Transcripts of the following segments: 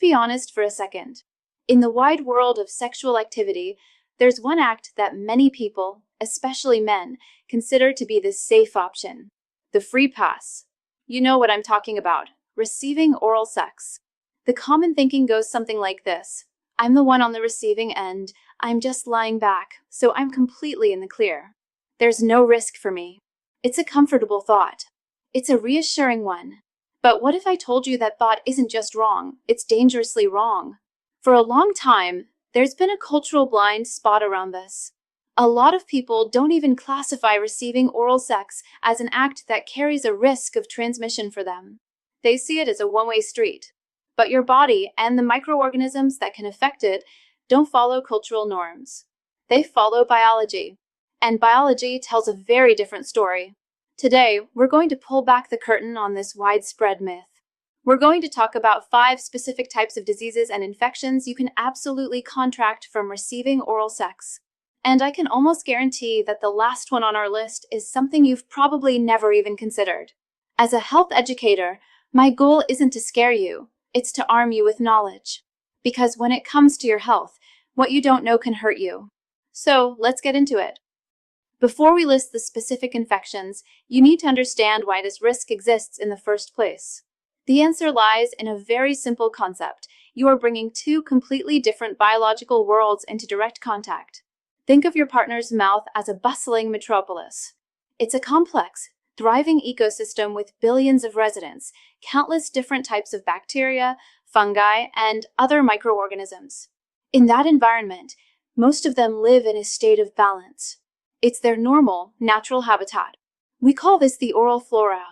be honest for a second. In the wide world of sexual activity, there's one act that many people, especially men, consider to be the safe option: the free pass. You know what I'm talking about: receiving oral sex. The common thinking goes something like this: I'm the one on the receiving end, I'm just lying back, so I'm completely in the clear. There's no risk for me. It's a comfortable thought. It's a reassuring one. But what if I told you that thought isn't just wrong, it's dangerously wrong? For a long time, there's been a cultural blind spot around this. A lot of people don't even classify receiving oral sex as an act that carries a risk of transmission for them. They see it as a one-way street. But your body and the microorganisms that can affect it don't follow cultural norms. They follow biology. And biology tells a very different story. Today, we're going to pull back the curtain on this widespread myth. We're going to talk about 5 specific types of diseases and infections you can absolutely contract from receiving oral sex. And I can almost guarantee that the last one on our list is something you've probably never even considered. As a health educator, my goal isn't to scare you, it's to arm you with knowledge. Because when it comes to your health, what you don't know can hurt you. So let's get into it. Before we list the specific infections, you need to understand why this risk exists in the first place. The answer lies in a very simple concept. You are bringing 2 completely different biological worlds into direct contact. Think of your partner's mouth as a bustling metropolis. It's a complex, thriving ecosystem with billions of residents, countless different types of bacteria, fungi, and other microorganisms. In that environment, most of them live in a state of balance. It's their normal, natural habitat. We call this the oral flora.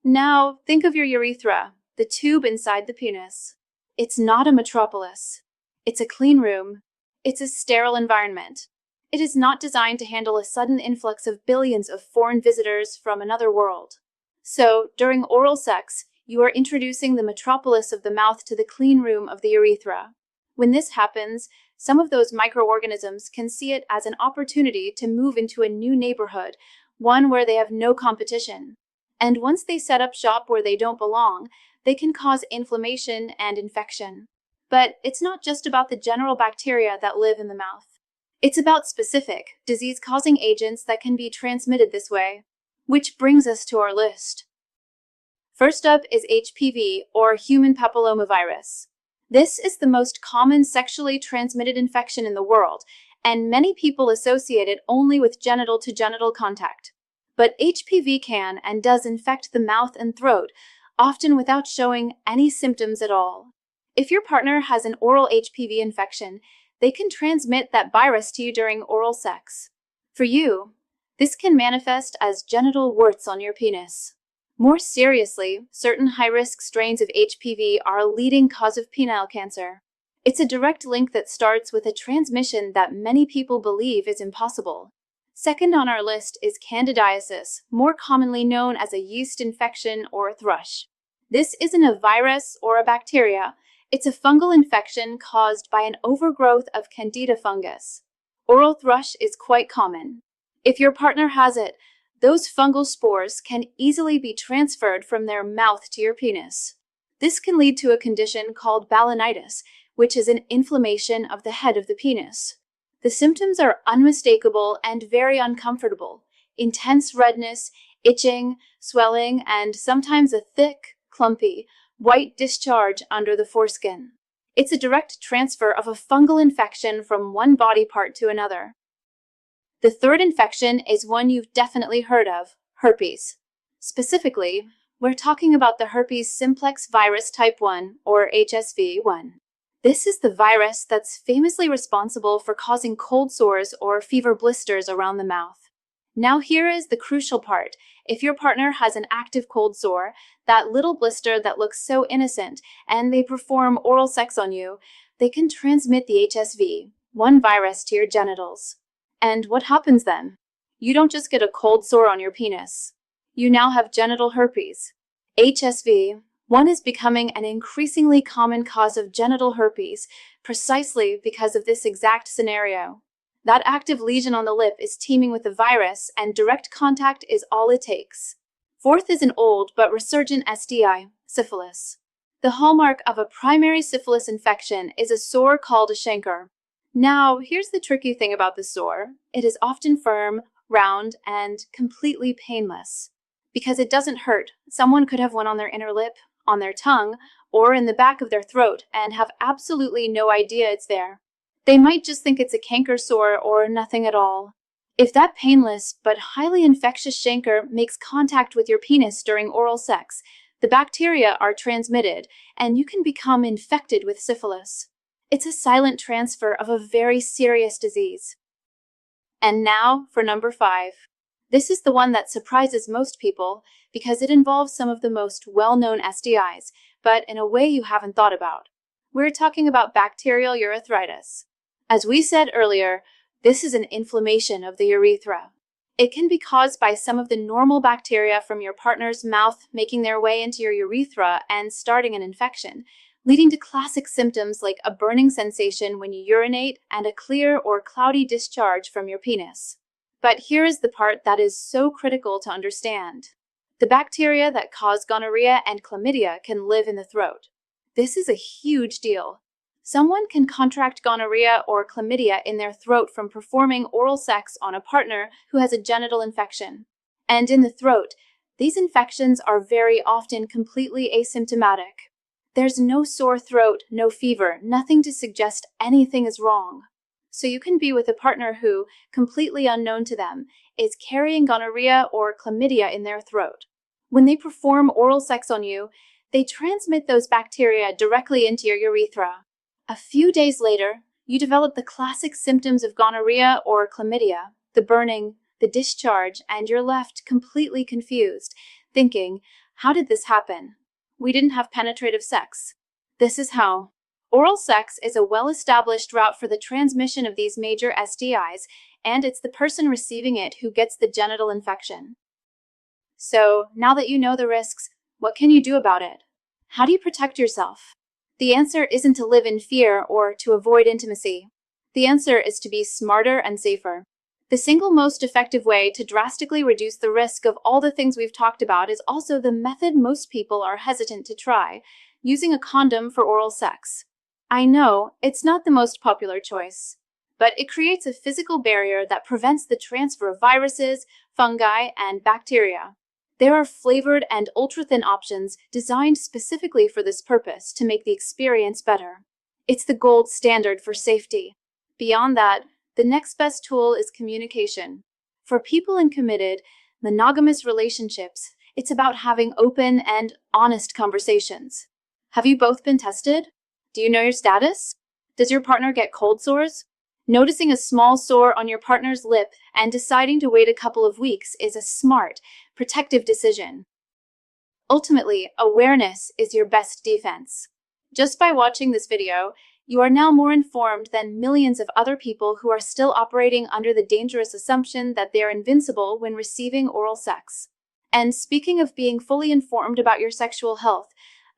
Now, think of your urethra, the tube inside the penis. It's not a metropolis. It's a clean room. It's a sterile environment. It is not designed to handle a sudden influx of billions of foreign visitors from another world. So, during oral sex, you are introducing the metropolis of the mouth to the clean room of the urethra. When this happens, some of those microorganisms can see it as an opportunity to move into a new neighborhood, one where they have no competition. And once they set up shop where they don't belong, they can cause inflammation and infection. But it's not just about the general bacteria that live in the mouth. It's about specific, disease-causing agents that can be transmitted this way. Which brings us to our list. First up is HPV, or human papillomavirus. This is the most common sexually transmitted infection in the world, and many people associate it only with genital-to-genital contact. But HPV can and does infect the mouth and throat, often without showing any symptoms at all. If your partner has an oral HPV infection, they can transmit that virus to you during oral sex. For you, this can manifest as genital warts on your penis. More seriously, certain high-risk strains of HPV are a leading cause of penile cancer. It's a direct link that starts with a transmission that many people believe is impossible. Second on our list is candidiasis, more commonly known as a yeast infection or thrush. This isn't a virus or a bacteria. It's a fungal infection caused by an overgrowth of Candida fungus. Oral thrush is quite common. If your partner has it, those fungal spores can easily be transferred from their mouth to your penis. This can lead to a condition called balanitis, which is an inflammation of the head of the penis. The symptoms are unmistakable and very uncomfortable: intense redness, itching, swelling, and sometimes a thick, clumpy, white discharge under the foreskin. It's a direct transfer of a fungal infection from one body part to another. The third infection is one you've definitely heard of: herpes. Specifically, we're talking about the herpes simplex virus type 1, or HSV-1. This is the virus that's famously responsible for causing cold sores or fever blisters around the mouth. Now here is the crucial part. If your partner has an active cold sore, that little blister that looks so innocent, and they perform oral sex on you, they can transmit the HSV-1 virus to your genitals. And what happens then? You don't just get a cold sore on your penis. You now have genital herpes. HSV-1 is becoming an increasingly common cause of genital herpes, precisely because of this exact scenario. That active lesion on the lip is teeming with the virus, and direct contact is all it takes. Fourth is an old but resurgent STI, syphilis. The hallmark of a primary syphilis infection is a sore called a chancre. Now, here's the tricky thing about the sore. It is often firm, round, and completely painless. Because it doesn't hurt, someone could have one on their inner lip, on their tongue, or in the back of their throat and have absolutely no idea it's there. They might just think it's a canker sore or nothing at all. If that painless but highly infectious chancre makes contact with your penis during oral sex, the bacteria are transmitted and you can become infected with syphilis. It's a silent transfer of a very serious disease. And now for number 5. This is the one that surprises most people because it involves some of the most well-known STIs, but in a way you haven't thought about. We're talking about bacterial urethritis. As we said earlier, this is an inflammation of the urethra. It can be caused by some of the normal bacteria from your partner's mouth making their way into your urethra and starting an infection, leading to classic symptoms like a burning sensation when you urinate and a clear or cloudy discharge from your penis. But here is the part that is so critical to understand. The bacteria that cause gonorrhea and chlamydia can live in the throat. This is a huge deal. Someone can contract gonorrhea or chlamydia in their throat from performing oral sex on a partner who has a genital infection. And in the throat, these infections are very often completely asymptomatic. There's no sore throat, no fever, nothing to suggest anything is wrong. So you can be with a partner who, completely unknown to them, is carrying gonorrhea or chlamydia in their throat. When they perform oral sex on you, they transmit those bacteria directly into your urethra. A few days later, you develop the classic symptoms of gonorrhea or chlamydia, the burning, the discharge, and you're left completely confused, thinking, how did this happen? We didn't have penetrative sex. This is how. Oral sex is a well-established route for the transmission of these major STIs, and it's the person receiving it who gets the genital infection. So, now that you know the risks, what can you do about it? How do you protect yourself? The answer isn't to live in fear or to avoid intimacy. The answer is to be smarter and safer. The single most effective way to drastically reduce the risk of all the things we've talked about is also the method most people are hesitant to try, using a condom for oral sex. I know, it's not the most popular choice, but it creates a physical barrier that prevents the transfer of viruses, fungi, and bacteria. There are flavored and ultra-thin options designed specifically for this purpose to make the experience better. It's the gold standard for safety. Beyond that, the next best tool is communication. For people in committed, monogamous relationships, it's about having open and honest conversations. Have you both been tested? Do you know your status? Does your partner get cold sores? Noticing a small sore on your partner's lip and deciding to wait a couple of weeks is a smart, protective decision. Ultimately, awareness is your best defense. Just by watching this video, you are now more informed than millions of other people who are still operating under the dangerous assumption that they are invincible when receiving oral sex. And speaking of being fully informed about your sexual health,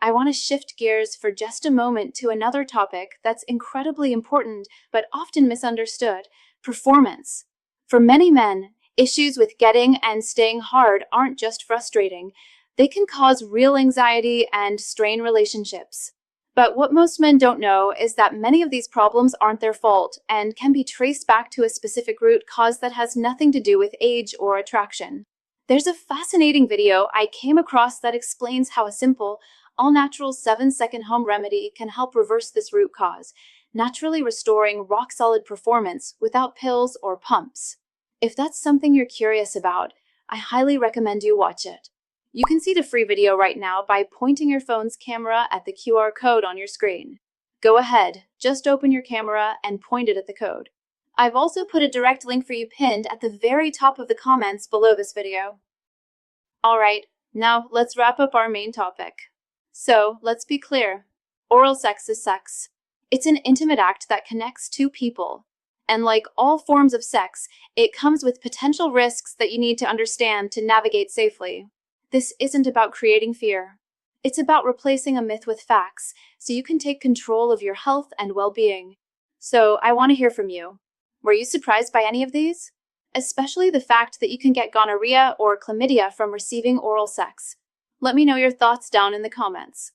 I want to shift gears for just a moment to another topic that's incredibly important but often misunderstood: performance. For many men, issues with getting and staying hard aren't just frustrating. They can cause real anxiety and strain relationships. But what most men don't know is that many of these problems aren't their fault and can be traced back to a specific root cause that has nothing to do with age or attraction. There's a fascinating video I came across that explains how a simple, all-natural 7-second home remedy can help reverse this root cause, naturally restoring rock-solid performance without pills or pumps. If that's something you're curious about, I highly recommend you watch it. You can see the free video right now by pointing your phone's camera at the QR code on your screen. Go ahead, just open your camera and point it at the code. I've also put a direct link for you pinned at the very top of the comments below this video. Alright, now let's wrap up our main topic. So, let's be clear. Oral sex is sex. It's an intimate act that connects two people. And like all forms of sex, it comes with potential risks that you need to understand to navigate safely. This isn't about creating fear. It's about replacing a myth with facts so you can take control of your health and well-being. So, I want to hear from you. Were you surprised by any of these? Especially the fact that you can get gonorrhea or chlamydia from receiving oral sex. Let me know your thoughts down in the comments.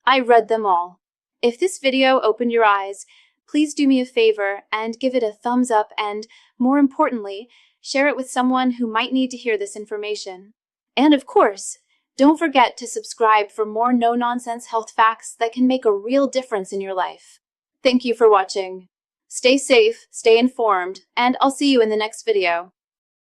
I read them all. If this video opened your eyes, please do me a favor and give it a thumbs up and, more importantly, share it with someone who might need to hear this information. And of course, don't forget to subscribe for more no-nonsense health facts that can make a real difference in your life. Thank you for watching. Stay safe, stay informed, and I'll see you in the next video.